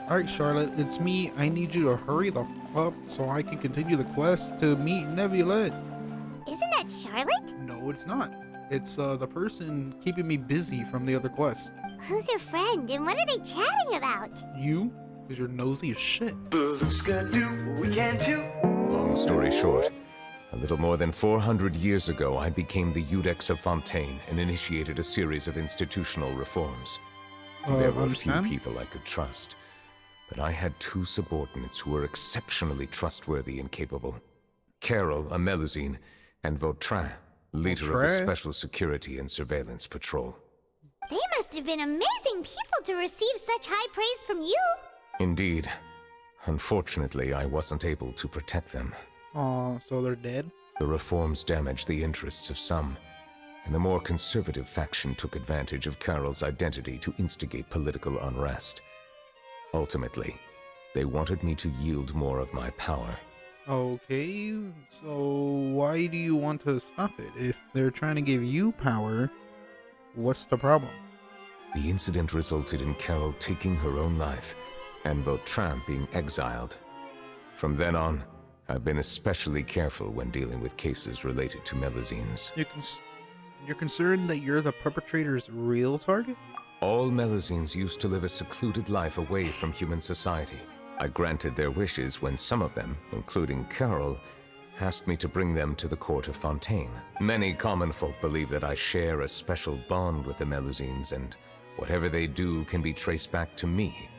Alright, Charlotte, it's me. I need you to hurry the up so I can continue the quest to meet Neuvillette. Isn't that Charlotte? No, it's not. It's the person keeping me busy from the other quest. Who's your friend and what are they chatting about? You? Because you're nosy as shit. Long story short, a little more than 400 years ago, I became the Iudex of Fontaine and initiated a series of institutional reforms. There were few understand? people I could trust, but I had two subordinates who were exceptionally trustworthy and capable. Carol, a Melusine, and Vautrin, leader of the Vautrin? Special Security and Surveillance Patrol. They must have been amazing people to receive such high praise from you. Indeed. Unfortunately, I wasn't able to protect them. Aw, so they're dead? The reforms damaged the interests of some, and the more conservative faction took advantage of Carol's identity to instigate political unrest. Ultimately, they wanted me to yield more of my power. Okay, so why do you want to stop it? If they're trying to give you power, what's the problem? The incident resulted in Carol taking her own life, and Vautrin being exiled. From then on, I've been especially careful when dealing with cases related to Melusines. You're concerned that you're the perpetrator's real target? All Melusines used to live a secluded life away from human society. I granted their wishes when some of them, including Carol, asked me to bring them to the court of Fontaine. Many common folk believe that I share a special bond with the Melusines, and whatever they do can be traced back to me.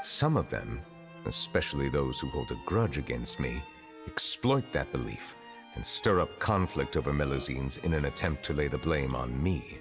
Some of them, especially those who hold a grudge against me, exploit that belief and stir up conflict over Melusines in an attempt to lay the blame on me.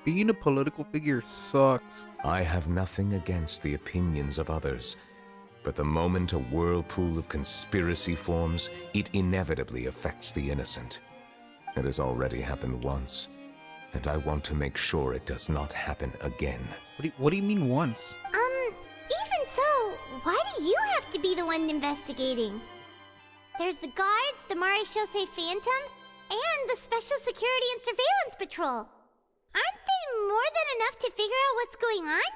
Being a political figure sucks. I have nothing against the opinions of others, but the moment a whirlpool of conspiracy forms, it inevitably affects the innocent. It has already happened once, and I want to make sure it does not happen again. What do you mean once? Even so, why do you have to be the one investigating? There's the guards, the Maréchaussée Phantom, and the Special Security and Surveillance Patrol. Aren't they more than enough to figure out what's going on?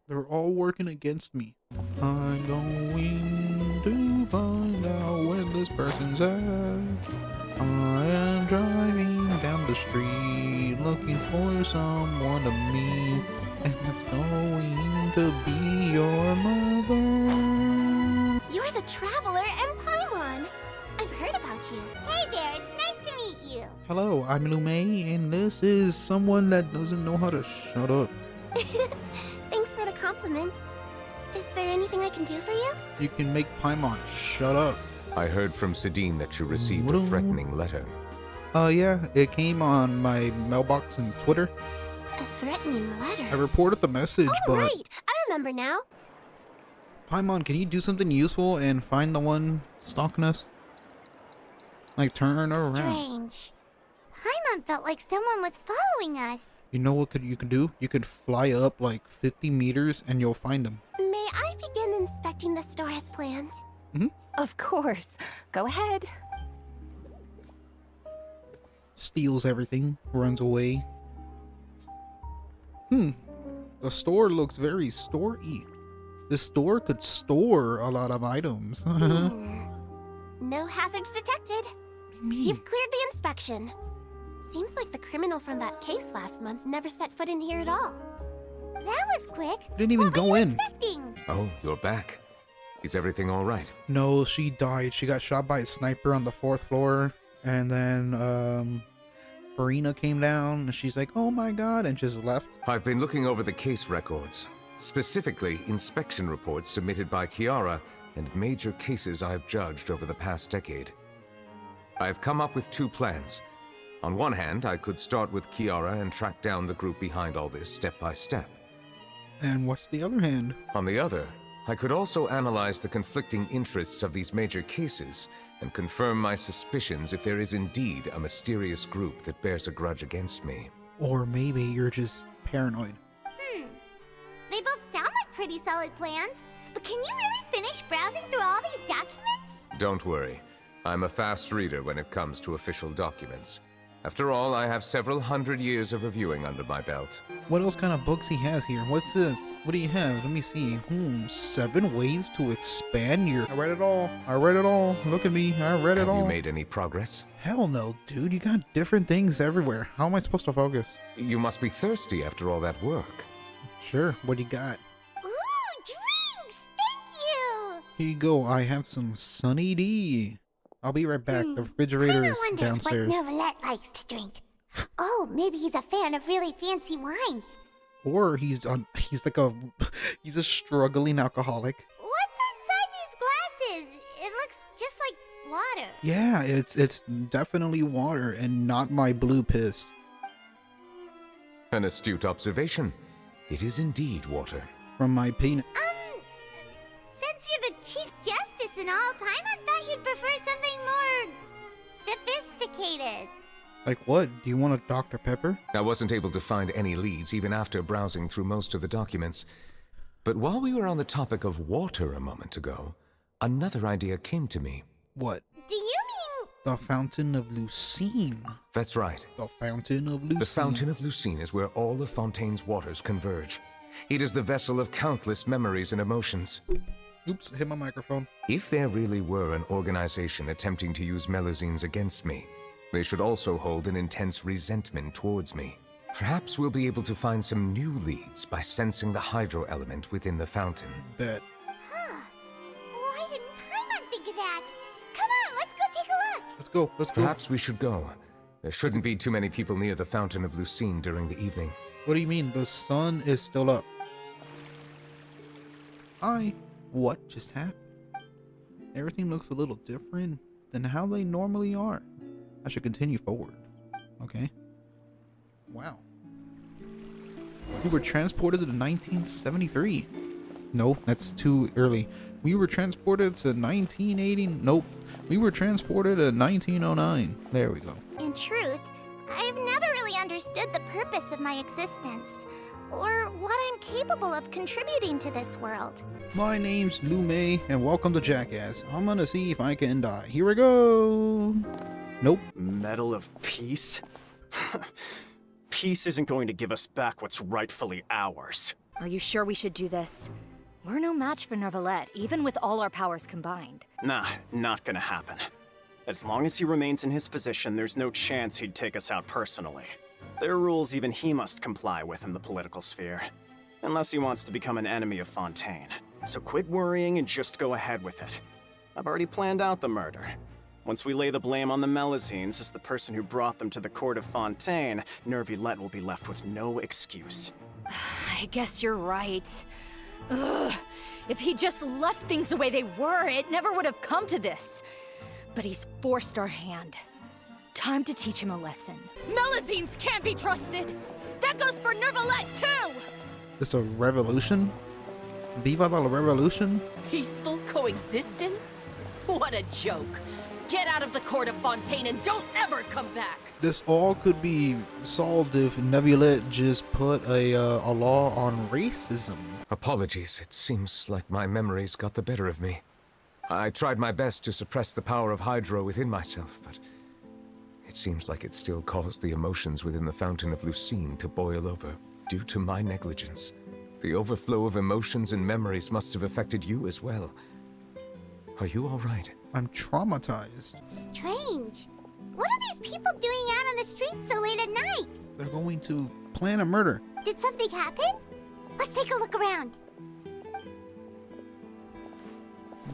They're all working against me. I'm going to find out where this person's at. I am driving down the street looking for someone to meet, and it's going to be your mother. You're the Traveler and Paimon. I've heard about you. Hey there, it's nice to meet you. Hello, I'm Lume, and this is someone that doesn't know how to shut up. Thanks for the compliments. Is there anything I can do for you? You can make Paimon shut up. I heard from Sidine that you received a threatening letter. Yeah, it came on my mailbox and Twitter. A threatening letter? I reported the message, Oh, but... right. I remember now. Paimon, can you do something useful and find the one stalking us? Like, turn her around. Strange. Paimon felt like someone was following us. You know what you can do? You could fly up like 50 meters and you'll find him. May I begin inspecting the store as planned? Of course. Go ahead. Steals everything, runs away. The store looks very store-y. This store could store a lot of items. No hazards detected. What do you mean? You've cleared the inspection. Seems like the criminal from that case last month never set foot in here at all. That was quick. Didn't even What were go you in. expecting? Oh, you're back. Is everything all right? No, she died. She got shot by a sniper on the 4th floor. And then, Farina came down and she's like, oh my god, and just left. I've been looking over the case records, specifically inspection reports submitted by Chiara and major cases I've judged over the past decade. I've come up with two plans. On one hand, I could start with Chiara and track down the group behind all this step by step. And what's the other hand? On the other, I could also analyze the conflicting interests of these major cases and confirm my suspicions if there is indeed a mysterious group that bears a grudge against me. Or maybe you're just paranoid. They both sound like pretty solid plans, but can you really finish browsing through all these documents? Don't worry. I'm a fast reader when it comes to official documents. After all, I have several hundred years of reviewing under my belt. What else kind of books he has here? What's this? What do you have? Let me see. 7 ways to expand your... I read it all. I read it all. Look at me. I read it all. Have you made any progress? Hell no, dude. You got different things everywhere. How am I supposed to focus? You must be thirsty after all that work. Sure. What do you got? Ooh, drinks! Thank you! Here you go. I have some Sunny D. I'll be right back. The refrigerator is downstairs. What Neuvillette likes to drink. Oh, maybe he's a fan of really fancy wines. Or he's like he's a struggling alcoholic. What's inside these glasses? It looks just like water. Yeah, it's definitely water and not my blue piss. An astute observation. It is indeed water. From my peanut. Since you're the Chief Justice and all, I thought you'd prefer something more sophisticated. Like what? Do you want a Dr. Pepper? I wasn't able to find any leads even after browsing through most of the documents. But while we were on the topic of water a moment ago, another idea came to me. What? Do you mean... The Fountain of Lucine. That's right. The Fountain of Lucine. The Fountain of Lucine is where all of Fontaine's waters converge. It is the vessel of countless memories and emotions. Oops, hit my microphone. If there really were an organization attempting to use Melusines against me, they should also hold an intense resentment towards me. Perhaps we'll be able to find some new leads by sensing the hydro element within the fountain. Bet. Huh. Why didn't Paimon think of that? Come on, let's go take a look. Let's go. Let's go. Perhaps we should go. There shouldn't be too many people near the Fountain of Lucine during the evening. What do you mean? The sun is still up. Hi. What just happened? Everything looks a little different than how they normally are. I should continue forward. Okay. Wow. We were transported to 1973. No, that's too early. We were transported to 1980. Nope. We were transported to 1909. There we go. In truth, I have never really understood the purpose of my existence, or what I'm capable of contributing to this world. My name's Lume, and welcome to Jackass. I'm gonna see if I can die. Here we go. Nope. Medal of Peace? Peace isn't going to give us back what's rightfully ours. Are you sure we should do this? We're no match for Neuvillette, even with all our powers combined. Nah, not gonna happen. As long as he remains in his position, there's no chance he'd take us out personally. There are rules even he must comply with in the political sphere. Unless he wants to become an enemy of Fontaine. So quit worrying and just go ahead with it. I've already planned out the murder. Once we lay the blame on the Melusines as the person who brought them to the court of Fontaine, Neuvillette will be left with no excuse. I guess you're right. Ugh. If he just left things the way they were, it never would have come to this. But he's forced our hand. Time to teach him a lesson. Melusines can't be trusted! That goes for Neuvillette, too! This a revolution? Viva la revolution? Peaceful coexistence? What a joke. Get out of the court of Fontaine and don't ever come back! This all could be solved if Neuvillette just put a law on racism. Apologies, it seems like my memories got the better of me. I tried my best to suppress the power of Hydro within myself, but it seems like it still caused the emotions within the Fountain of Lucine to boil over, due to my negligence. The overflow of emotions and memories must have affected you as well. Are you all right? I'm traumatized. Strange. What are these people doing out on the streets so late at night? They're going to plan a murder. Did something happen? Let's take a look around.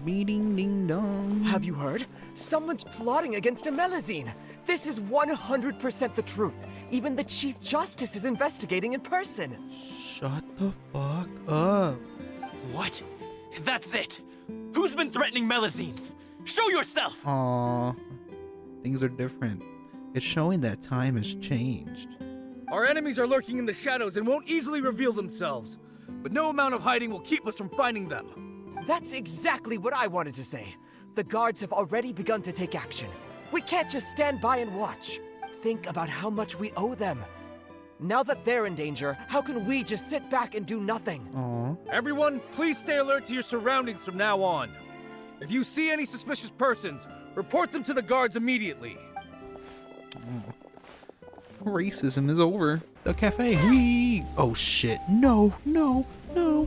Meeting ding dong. Have you heard? Someone's plotting against a Melusine. This is 100% the truth. Even the Chief Justice is investigating in person. Shut the fuck up. What? That's it! Who's been threatening Melusines? Show yourself! Aww. Things are different. It's showing that time has changed. Our enemies are lurking in the shadows and won't easily reveal themselves. But no amount of hiding will keep us from finding them. That's exactly what I wanted to say. The guards have already begun to take action. We can't just stand by and watch. Think about how much we owe them. Now that they're in danger, how can we just sit back and do nothing? Aww. Everyone, please stay alert to your surroundings from now on. If you see any suspicious persons, report them to the guards immediately. Racism is over. The cafe. Whee! Oh shit. No, no, no.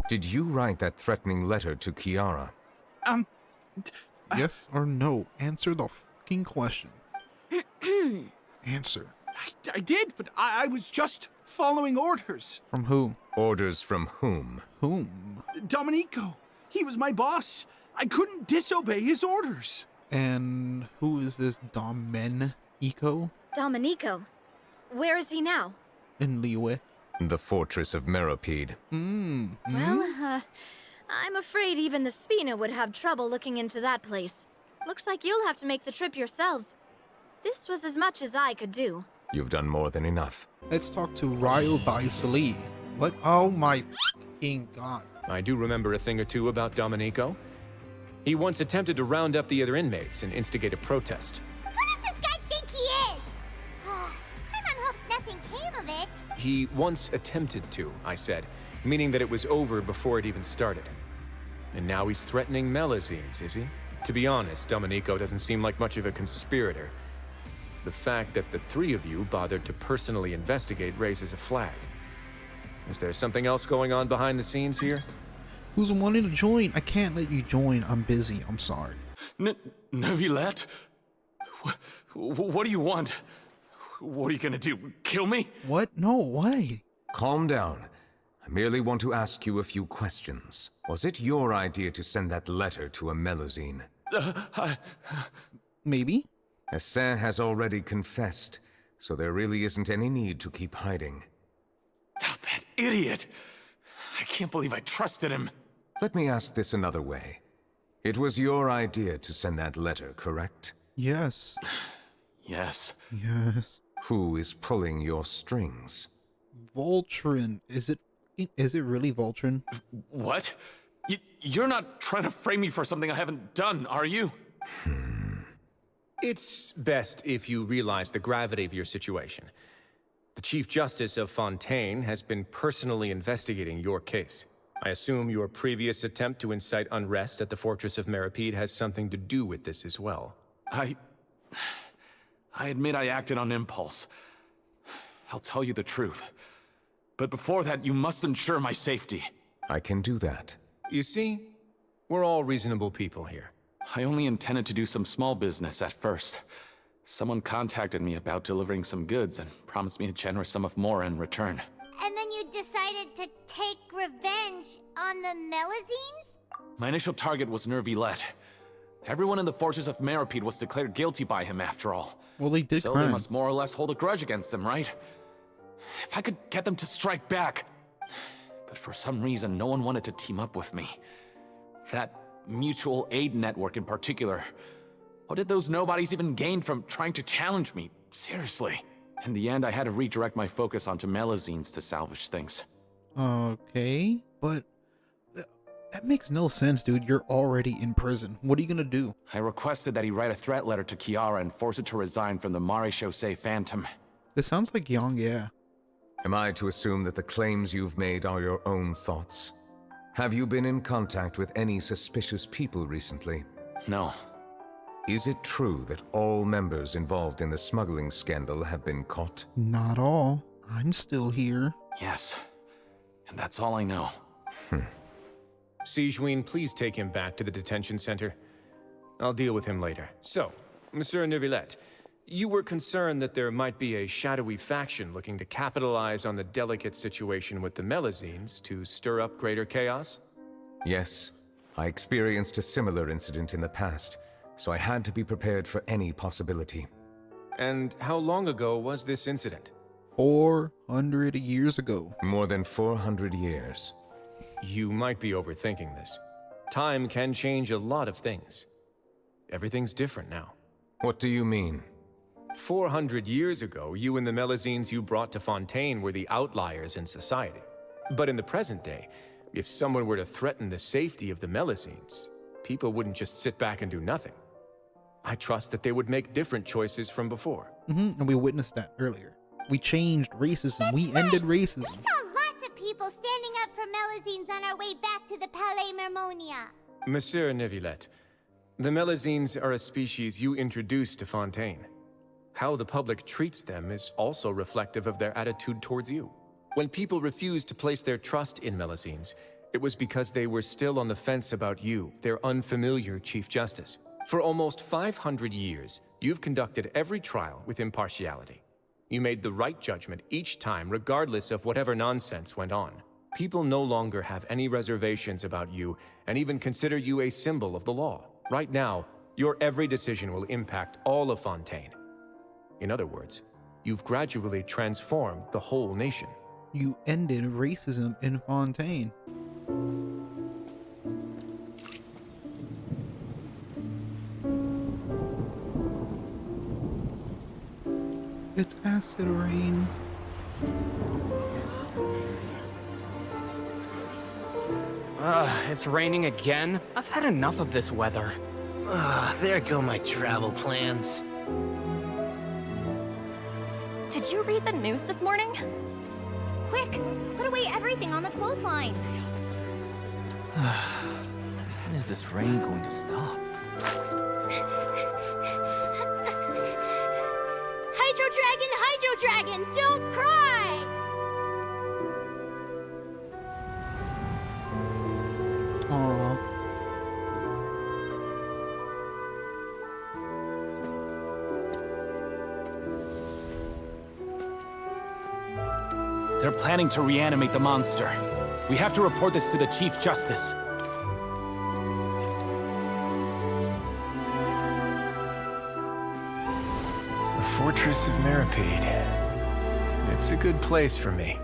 Did you write that threatening letter to Kiara? Yes or no? Answer the fucking question. Answer. I did, but I was just following orders. From who? Orders from whom? Whom? Domenico. He was my boss. I couldn't disobey his orders. And who is this Domenico? Domenico. Where is he now? In Liyue. The fortress of Meropide. Well, I'm afraid even the Spina would have trouble looking into that place. Looks like you'll have to make the trip yourselves. This was as much as I could do. You've done more than enough. Let's talk to Ryo Baisali. What? Oh my fucking god. I do remember a thing or two about Domenico. He once attempted to round up the other inmates and instigate a protest. Who does this guy think he is? Paimon hopes nothing came of it. He once attempted to, I said, meaning that it was over before it even started. And now he's threatening Melazines, is he? To be honest, Domenico doesn't seem like much of a conspirator. The fact that the three of you bothered to personally investigate raises a flag. Is there something else going on behind the scenes here? Who's wanting to join? I can't let you join. I'm busy. I'm sorry. Neuvillette? What do you want? What are you gonna do? Kill me? What? No, why? Calm down. I merely want to ask you a few questions. Was it your idea to send that letter to a Melazine? Maybe? Hassan has already confessed, so there really isn't any need to keep hiding. That idiot! I can't believe I trusted him. Let me ask this another way. It was your idea to send that letter, correct? Yes. Yes. Yes. Who is pulling your strings? Voltron. Is it really Voltron? What? You're not trying to frame me for something I haven't done, are you? It's best if you realize the gravity of your situation. The Chief Justice of Fontaine has been personally investigating your case. I assume your previous attempt to incite unrest at the Fortress of Meropide has something to do with this as well. I admit I acted on impulse. I'll tell you the truth. But before that, you must ensure my safety. I can do that. You see, we're all reasonable people here. I only intended to do some small business at first. Someone contacted me about delivering some goods and promised me a generous sum of more in return. And then you decided to take revenge on the Melazines? My initial target was Neuvillette. Everyone in the Fortress of Meropide was declared guilty by him after all. Well, they did so crimes. They must more or less hold a grudge against them, right? If I could get them to strike back. But for some reason, no one wanted to team up with me. That mutual aid network in particular. What did those nobodies even gain from trying to challenge me? Seriously. In the end, I had to redirect my focus onto Melazines to salvage things. Okay, but that makes no sense, dude. You're already in prison. What are you gonna do? I requested that he write a threat letter to Kiara and force her to resign from the Maréchaussée Phantom. This sounds like Yang, yeah. Am I to assume that the claims you've made are your own thoughts? Have you been in contact with any suspicious people recently? No. Is it true that all members involved in the smuggling scandal have been caught? Not all. I'm still here. Yes. And that's all I know. Sijuin, please take him back to the detention center. I'll deal with him later. So, Monsieur Neuvillette, you were concerned that there might be a shadowy faction looking to capitalize on the delicate situation with the Melazines to stir up greater chaos? Yes. I experienced a similar incident in the past, so I had to be prepared for any possibility. And how long ago was this incident? 400 years ago. More than 400 years. You might be overthinking this. Time can change a lot of things. Everything's different now. What do you mean? 400 years ago, you and the Melazines you brought to Fontaine were the outliers in society. But in the present day, if someone were to threaten the safety of the Melazines, people wouldn't just sit back and do nothing. I trust that they would make different choices from before. And we witnessed that earlier. We changed racism. That's we right. ended racism. We saw lots of people standing up for Melazines on our way back to the Palais Mermonia. Monsieur Neuvillette, the Melazines are a species you introduced to Fontaine. How the public treats them is also reflective of their attitude towards you. When people refused to place their trust in Melazines, it was because they were still on the fence about you, their unfamiliar Chief Justice. For almost 500 years, you've conducted every trial with impartiality. You made the right judgment each time, regardless of whatever nonsense went on. People no longer have any reservations about you, and even consider you a symbol of the law. Right now, your every decision will impact all of Fontaine. In other words, you've gradually transformed the whole nation. You ended racism in Fontaine. It's acid rain. It's raining again? I've had enough of this weather. There go my travel plans. Did you read the news this morning? Quick, put away everything on the clothesline. When is this rain going to stop? Hydro Dragon, don't cry! Aww. They're planning to reanimate the monster. We have to report this to the Chief Justice. The Fortress of Meripede. It's a good place for me.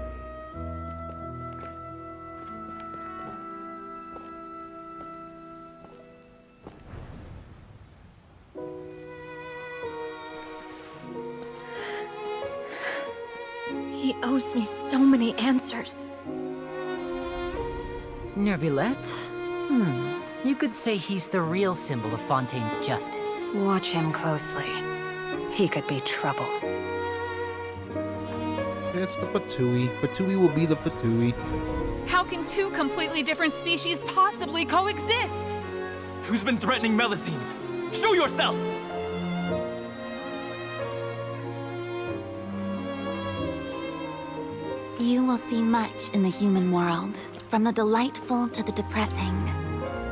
He owes me so many answers. Neuvillette? You could say he's the real symbol of Fontaine's justice. Watch him closely. He could be trouble. It's the Fatui. Fatui will be the Fatui. How can two completely different species possibly coexist? Who's been threatening Melazines? Show yourself! You will see much in the human world, from the delightful to the depressing.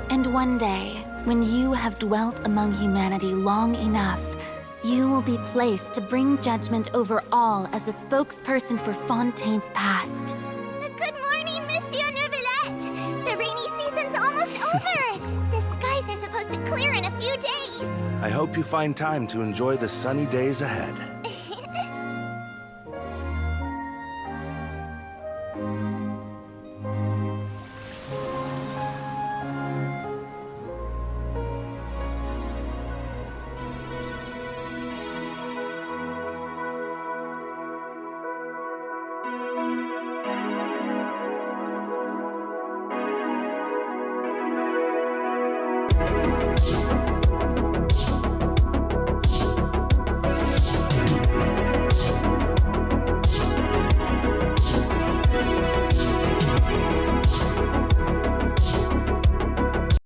And one day, when you have dwelt among humanity long enough, you will be placed to bring judgment over all as a spokesperson for Fontaine's past. Good morning, Monsieur Neuvillette! The rainy season's almost over! The skies are supposed to clear in a few days. I hope you find time to enjoy the sunny days ahead.